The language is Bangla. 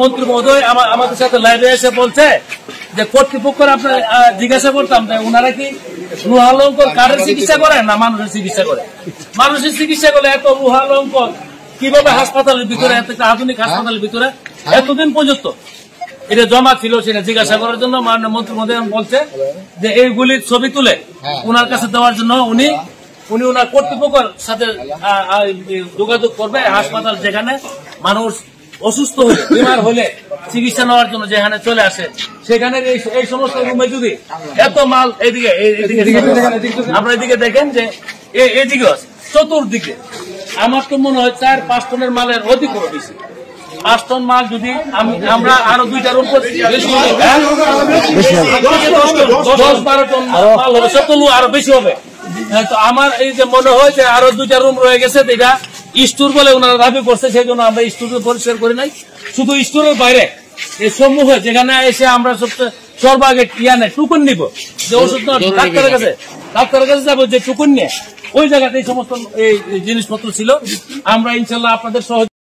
মন্ত্রী মহোদয় আমাদের সাথে লাইভে এসে বলছে যে কর্তৃপক্ষের আপনার জিজ্ঞাসা করতাম ওনারা কি লুহালঙ্কর কার্ডের চিকিৎসা করে না মানুষের চিকিৎসা করে। মানুষের চিকিৎসা করলে এত লুহালঙ্কর কিভাবে হাসপাতালের ভিতরে এত আধুনিক হাসপাতালের ভিতরে এতদিন পর্যন্ত এটা জমা ছিল সেটা জিজ্ঞাসা করার জন্য মাননীয় মন্ত্রী মহোদয় বলছে যে এইগুলির ছবি তুলে ওনার কাছে দেওয়ার জন্য উনি ওনার কর্তৃপক্ষের সাথে যোগাযোগ করবে। হাসপাতাল যেখানে মানুষ অসুস্থ হলে বিমার হলে চিকিৎসা নেওয়ার জন্য যেখানে চলে আসে সেখানে এই সমস্ত রুমে যদি এত মাল এদিকে আপনার এদিকে দেখেন যে এদিকে আছে চতুর্দিকে আমার তো মনে হয় 4-5 টনের মালের অধিক বেশি। 5 টন মাল যদি আমরা আরো 2টা রুম করছি 10-12 টন মাল হবে, শতলু আরো বেশি হবে। তো আমার এই যে মনে হয় যে আরো 2টা রুম রয়ে গেছে এটা স্টোর বলে ওনারা দাবি করছে, সেই জন্য আমরা স্টোর পরিষ্কার করি নাই। শুধু স্টোরের বাইরে এই সমূহে যেখানে এসে আমরা সর্বাগে টুকুন নিব যে ওষুধ ডাক্তারের কাছে যাবো যে টুকুন নিয়ে ওই জায়গাতে এই সমস্ত এই জিনিসপত্র ছিল। আমরা ইনশাল্লাহ আপনাদের সহযোগিতা